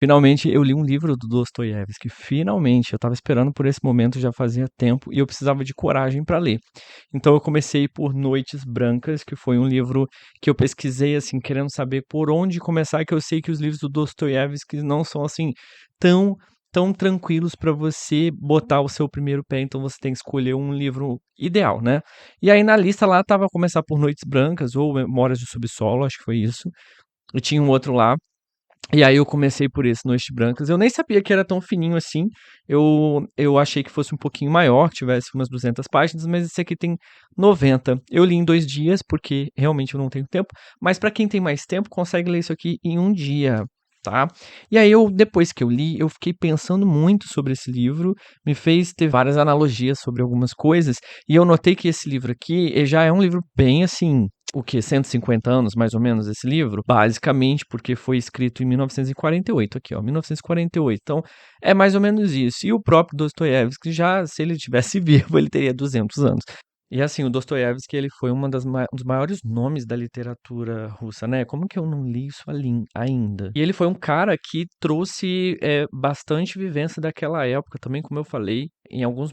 Finalmente eu li um livro do Dostoiévski, finalmente, eu estava esperando por esse momento já fazia tempo e eu precisava de coragem para ler. Então eu comecei por Noites Brancas, que foi um livro que eu pesquisei, assim, querendo saber por onde começar, que eu sei que os livros do Dostoiévski não são, assim, tão tão tranquilos para você botar o seu primeiro pé, então você tem que escolher um livro ideal, né. E aí na lista lá estava começar por Noites Brancas ou Memórias do Subsolo, acho que foi isso, e tinha um outro lá e aí eu comecei por esse, Noites Brancas. Eu nem sabia que era tão fininho assim. Eu achei que fosse um pouquinho maior, que tivesse umas 200 páginas, mas esse aqui tem 90. Eu li em 2 dias, porque realmente eu não tenho tempo, mas para quem tem mais tempo, consegue ler isso aqui em 1 dia, tá. E aí depois que eu li, eu fiquei pensando muito sobre esse livro, me fez ter várias analogias sobre algumas coisas, e eu notei que esse livro aqui, já é um livro bem assim, o quê? 150 anos, mais ou menos, esse livro? Basicamente, porque foi escrito em 1948, aqui ó, 1948, então é mais ou menos isso. E o próprio Dostoiévski já, se ele tivesse vivo, ele teria 200 anos. E assim, o Dostoiévski, ele foi um dos maiores nomes da literatura russa, né, como que eu não li isso ainda? E ele foi um cara que trouxe, bastante vivência daquela época também, como eu falei, em alguns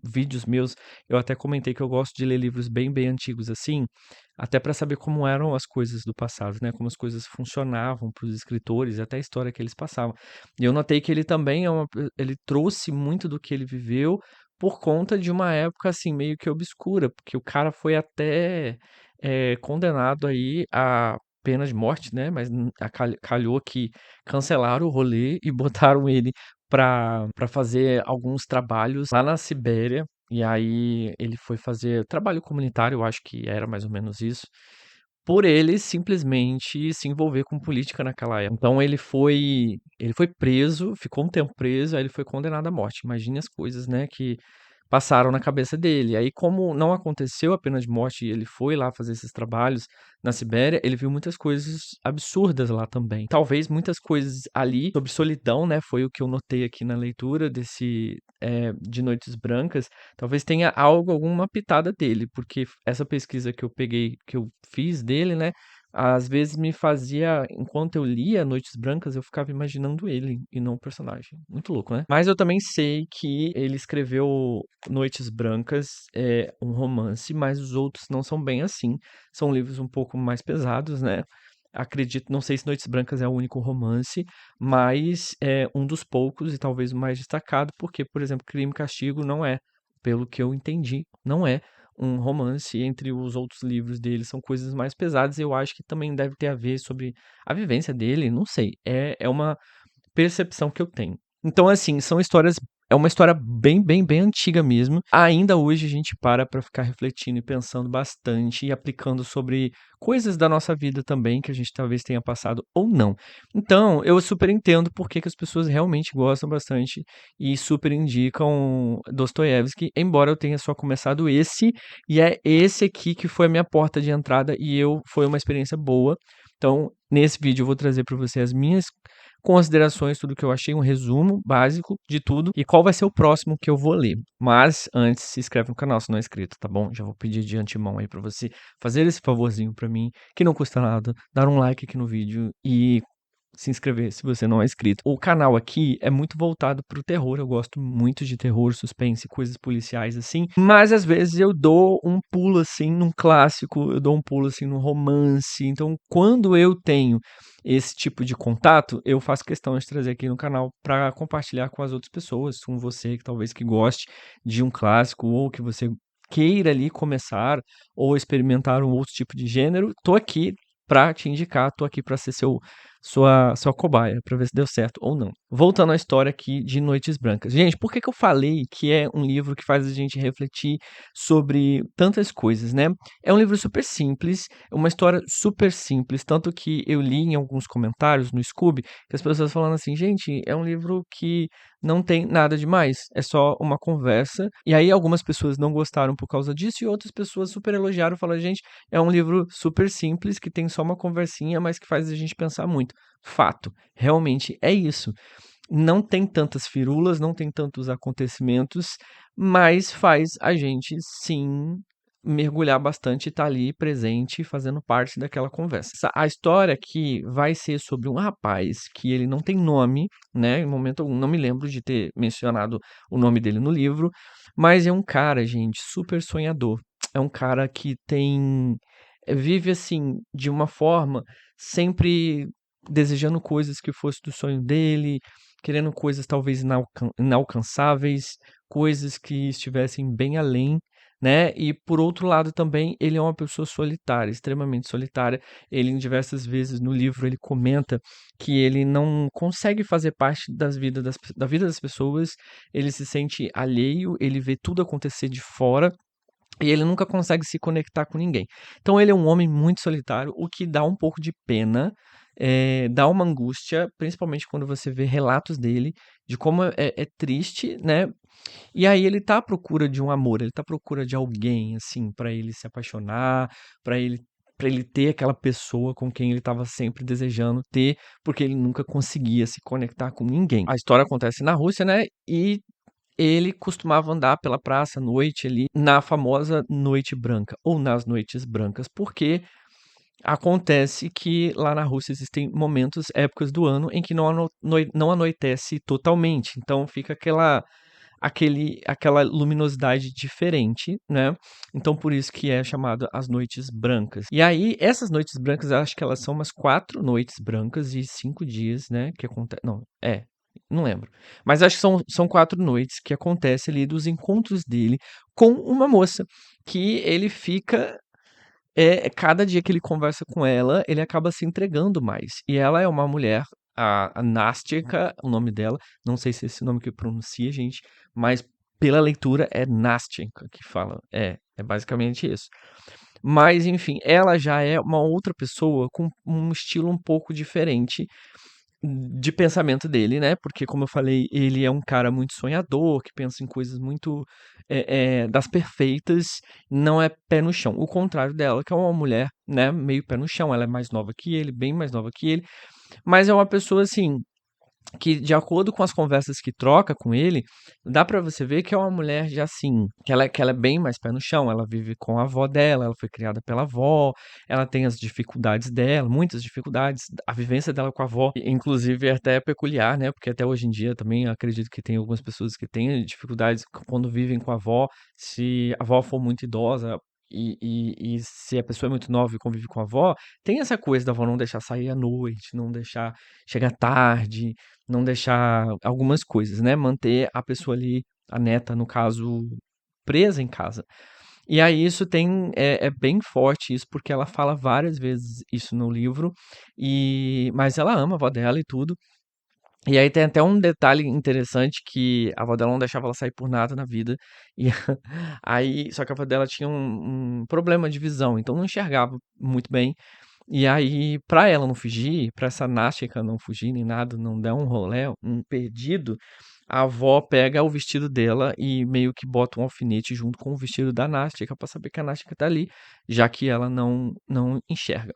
vídeos meus, eu até comentei que eu gosto de ler livros bem, bem antigos assim, até para saber como eram as coisas do passado, né, como as coisas funcionavam para os escritores, até a história que eles passavam. E eu notei que ele também ele trouxe muito do que ele viveu por conta de uma época, assim, meio que obscura, porque o cara foi até, condenado aí à pena de morte, né, mas calhou que cancelaram o rolê e botaram ele pra fazer alguns trabalhos lá na Sibéria, e aí ele foi fazer trabalho comunitário, eu acho que era mais ou menos isso, por ele simplesmente se envolver com política naquela época. Então ele foi preso, ficou um tempo preso, aí ele foi condenado à morte. Imagine as coisas, né, que passaram na cabeça dele. Aí como não aconteceu a pena de morte e ele foi lá fazer esses trabalhos na Sibéria, ele viu muitas coisas absurdas lá também. Talvez muitas coisas ali sobre solidão, né, foi o que eu notei aqui na leitura de Noites Brancas, talvez tenha alguma pitada dele, porque essa pesquisa que eu peguei, que eu fiz dele, né, às vezes me fazia, enquanto eu lia Noites Brancas, eu ficava imaginando ele e não o personagem. Muito louco, né? Mas eu também sei que ele escreveu Noites Brancas, é um romance, mas os outros não são bem assim. São livros um pouco mais pesados, né? Acredito, não sei se Noites Brancas é o único romance, mas é um dos poucos e talvez o mais destacado, porque, por exemplo, Crime e Castigo não é, pelo que eu entendi, não é um romance. Entre os outros livros dele são coisas mais pesadas, e eu acho que também deve ter a ver sobre a vivência dele, não sei, é uma percepção que eu tenho. Então, assim, é uma história bem, bem, bem antiga mesmo. Ainda hoje a gente para ficar refletindo e pensando bastante e aplicando sobre coisas da nossa vida também que a gente talvez tenha passado ou não. Então, eu super entendo por que as pessoas realmente gostam bastante e super indicam Dostoiévski, embora eu tenha só começado esse, e é esse aqui que foi a minha porta de entrada e foi uma experiência boa. Então, nesse vídeo eu vou trazer para você as minhas considerações, tudo que eu achei, um resumo básico de tudo e qual vai ser o próximo que eu vou ler. Mas antes, se inscreve no canal se não é inscrito, tá bom? Já vou pedir de antemão aí pra você fazer esse favorzinho pra mim, que não custa nada, dar um like aqui no vídeo e se inscrever se você não é inscrito. O canal aqui é muito voltado pro terror, eu gosto muito de terror, suspense, coisas policiais assim, mas às vezes eu dou um pulo assim num clássico, eu dou um pulo assim num romance. Então, quando eu tenho esse tipo de contato, eu faço questão de trazer aqui no canal para compartilhar com as outras pessoas, com você que talvez que goste de um clássico ou que você queira ali começar ou experimentar um outro tipo de gênero. Tô aqui para te indicar, tô aqui para ser sua cobaia, para ver se deu certo ou não. Voltando à história aqui de Noites Brancas. Gente, por que que eu falei que é um livro que faz a gente refletir sobre tantas coisas, né? É um livro super simples, é uma história super simples, tanto que eu li em alguns comentários no Scoob, que as pessoas falando assim: "Gente, é um livro que não tem nada demais, é só uma conversa". E aí algumas pessoas não gostaram por causa disso e outras pessoas super elogiaram, falaram: "Gente, é um livro super simples, que tem só uma conversinha, mas que faz a gente pensar muito". Fato, realmente é isso. Não tem tantas firulas, não tem tantos acontecimentos, mas faz a gente sim mergulhar bastante e estar ali presente, fazendo parte daquela conversa. A história aqui vai ser sobre um rapaz que ele não tem nome, né? Em momento algum, não me lembro de ter mencionado o nome dele no livro, mas é um cara, gente, super sonhador. É um cara que vive assim, de uma forma, sempre desejando coisas que fossem do sonho dele, querendo coisas talvez inalcançáveis, coisas que estivessem bem além, né? E por outro lado também, ele é uma pessoa solitária, extremamente solitária. Ele em diversas vezes no livro ele comenta que ele não consegue fazer parte da vida das pessoas, ele se sente alheio, ele vê tudo acontecer de fora e ele nunca consegue se conectar com ninguém. Então ele é um homem muito solitário, o que dá um pouco de pena, dá uma angústia, principalmente quando você vê relatos dele, de como é triste, né? E aí ele tá à procura de um amor, ele tá à procura de alguém, assim, pra ele se apaixonar, pra ele para ele ter aquela pessoa com quem ele estava sempre desejando ter, porque ele nunca conseguia se conectar com ninguém. A história acontece na Rússia, né? E ele costumava andar pela praça à noite ali, na famosa Noite Branca, ou nas Noites Brancas, porque acontece que lá na Rússia existem momentos, épocas do ano, em que não anoitece totalmente. Então fica aquela luminosidade diferente, né? Então por isso que é chamado as noites brancas. E aí, essas noites brancas, eu acho que elas são umas 4 noites brancas e 5 dias, né? Que acontece. Não, não lembro. Mas acho que são 4 noites que acontece ali dos encontros dele com uma moça que ele fica. Cada dia que ele conversa com ela, ele acaba se entregando mais. E ela é uma mulher, a Nastya, o nome dela, não sei se é esse nome que pronuncia, gente, mas pela leitura é Nastya que fala. É basicamente isso. Mas, enfim, ela já é uma outra pessoa com um estilo um pouco diferente de pensamento dele, né? Porque, como eu falei, ele é um cara muito sonhador, que pensa em coisas muito das perfeitas, não é pé no chão. O contrário dela, que é uma mulher, né, meio pé no chão. Ela é mais nova que ele, bem mais nova que ele, mas é uma pessoa assim que de acordo com as conversas que troca com ele, dá pra você ver que é uma mulher já assim, que ela é bem mais pé no chão, ela vive com a avó dela, ela foi criada pela avó, ela tem as dificuldades dela, muitas dificuldades, a vivência dela com a avó, inclusive é até peculiar, né, porque até hoje em dia também acredito que tem algumas pessoas que têm dificuldades quando vivem com a avó, se a avó for muito idosa, e se a pessoa é muito nova e convive com a avó, tem essa coisa da avó não deixar sair à noite, não deixar chegar tarde, não deixar algumas coisas, né? Manter a pessoa ali, a neta, no caso, presa em casa. E aí isso é bem forte isso, porque ela fala várias vezes isso no livro, mas ela ama a avó dela e tudo. E aí tem até um detalhe interessante que a avó dela não deixava ela sair por nada na vida. E aí, só que a avó dela tinha um problema de visão, então não enxergava muito bem. E aí, pra ela não fugir, pra essa Náshika não fugir nem nada, não der um rolê, um perdido, a avó pega o vestido dela e meio que bota um alfinete junto com o vestido da Náshika pra saber que a Náshika tá ali, já que ela não enxerga.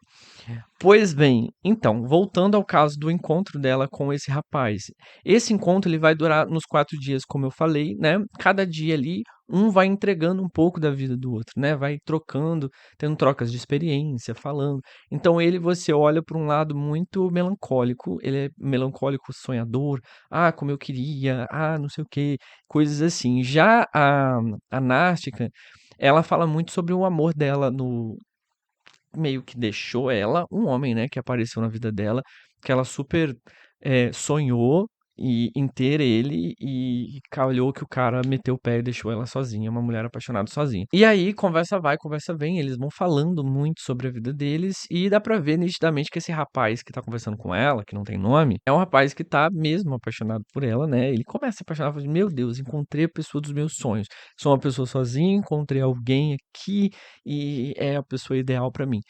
Pois bem, então, voltando ao caso do encontro dela com esse rapaz. Esse encontro ele vai durar nos 4 dias, como eu falei, né? Cada dia ali, um vai entregando um pouco da vida do outro, né? Vai trocando, tendo trocas de experiência, falando. Então ele, você olha para um lado muito melancólico, ele é melancólico, sonhador, ah, como eu queria, ah, não sei o quê, coisas assim. Já a Nástica, ela fala muito sobre o amor dela no meio que deixou ela, um homem, né, que apareceu na vida dela, que ela super sonhou em ter ele e calhou que o cara meteu o pé e deixou ela sozinha, uma mulher apaixonada sozinha. E aí, conversa vai, conversa vem, eles vão falando muito sobre a vida deles e dá pra ver nitidamente que esse rapaz que tá conversando com ela, que não tem nome, é um rapaz que tá mesmo apaixonado por ela, né? Ele começa a se apaixonar, fala, meu Deus, encontrei a pessoa dos meus sonhos. Sou uma pessoa sozinha, encontrei alguém aqui e é a pessoa ideal pra mim.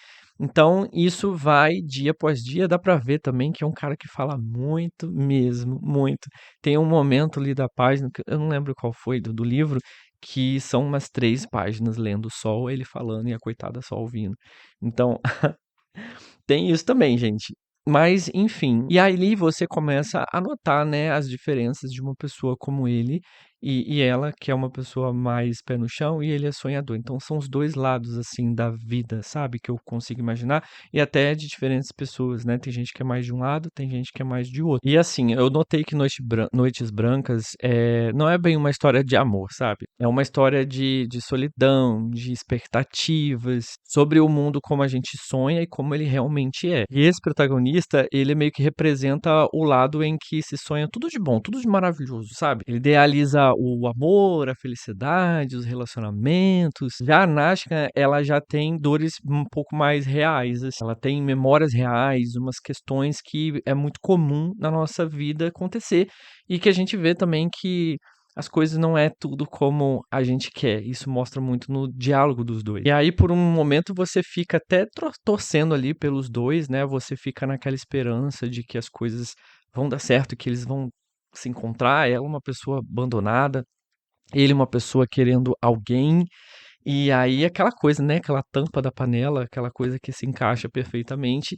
Então, isso vai dia após dia, dá pra ver também que é um cara que fala muito mesmo, muito. Tem um momento ali da página, que eu não lembro qual foi, do livro, que são umas 3 páginas lendo só ele falando e a coitada só ouvindo. Então, tem isso também, gente. Mas, enfim. E aí você começa a notar, né, as diferenças de uma pessoa como ele e ela, que é uma pessoa mais pé no chão, e ele é sonhador. Então são os dois lados, assim, da vida, sabe? Que eu consigo imaginar, e até de diferentes pessoas, né? Tem gente que é mais de um lado, tem gente que é mais de outro. E assim, eu notei que Noites Brancas não é bem uma história de amor, sabe? É uma história de solidão, de expectativas, sobre o mundo como a gente sonha e como ele realmente é. E esse protagonista, ele meio que representa o lado em que se sonha tudo de bom, tudo de maravilhoso, sabe? Ele idealiza o amor, a felicidade, os relacionamentos. Já a Nashka, ela já tem dores um pouco mais reais, assim. Ela tem memórias reais, umas questões que é muito comum na nossa vida acontecer e que a gente vê também que as coisas não é tudo como a gente quer. Isso mostra muito no diálogo dos dois. E aí, por um momento, você fica até torcendo ali pelos dois, né? Você fica naquela esperança de que as coisas vão dar certo, que eles vão se encontrar. Ela é uma pessoa abandonada, ele é uma pessoa querendo alguém. E aí aquela coisa, né, aquela tampa da panela, aquela coisa que se encaixa perfeitamente,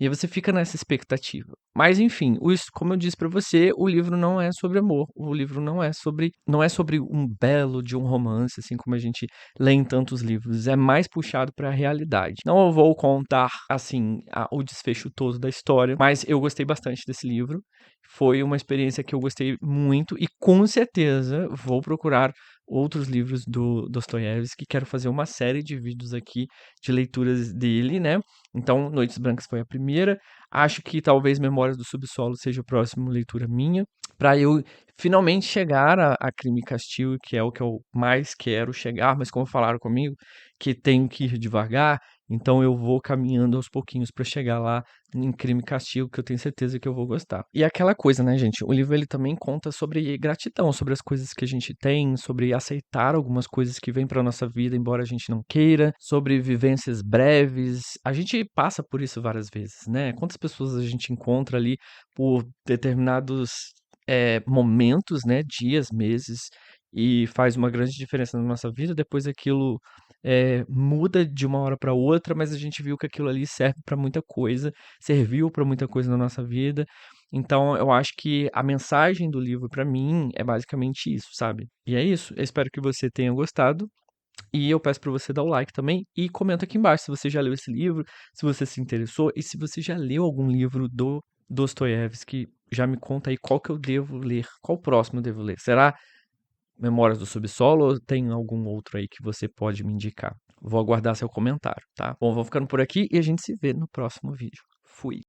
e aí você fica nessa expectativa. Mas enfim, como eu disse pra você, o livro não é sobre amor, o livro não é sobre um belo de um romance, assim como a gente lê em tantos livros, é mais puxado pra realidade. Não eu vou contar, assim, o desfecho todo da história, mas eu gostei bastante desse livro, foi uma experiência que eu gostei muito e com certeza vou procurar outros livros do Dostoiévski, quero fazer uma série de vídeos aqui de leituras dele, né? Então, Noites Brancas foi a primeira. Acho que talvez Memórias do Subsolo seja a próxima leitura minha, para eu finalmente chegar a Crime e Castigo, que é o que eu mais quero chegar, mas como falaram comigo, que tenho que ir devagar, então eu vou caminhando aos pouquinhos para chegar lá em Crime e Castigo, que eu tenho certeza que eu vou gostar. E aquela coisa, né, gente? O livro ele também conta sobre gratidão, sobre as coisas que a gente tem, sobre aceitar algumas coisas que vêm para nossa vida, embora a gente não queira, sobre vivências breves. A gente passa por isso várias vezes, né? Quantas pessoas a gente encontra ali por determinados momentos, né? Dias, meses, e faz uma grande diferença na nossa vida. Depois aquilo muda de uma hora para outra, mas a gente viu que aquilo ali serve para muita coisa, serviu para muita coisa na nossa vida. Então, eu acho que a mensagem do livro para mim é basicamente isso, sabe? E é isso. Eu espero que você tenha gostado. E eu peço para você dar o like também e comenta aqui embaixo se você já leu esse livro, se você se interessou e se você já leu algum livro do Dostoiévski, já me conta aí qual que eu devo ler, qual próximo eu devo ler. Será Memórias do Subsolo ou tem algum outro aí que você pode me indicar? Vou aguardar seu comentário, tá? Bom, vou ficando por aqui e a gente se vê no próximo vídeo. Fui!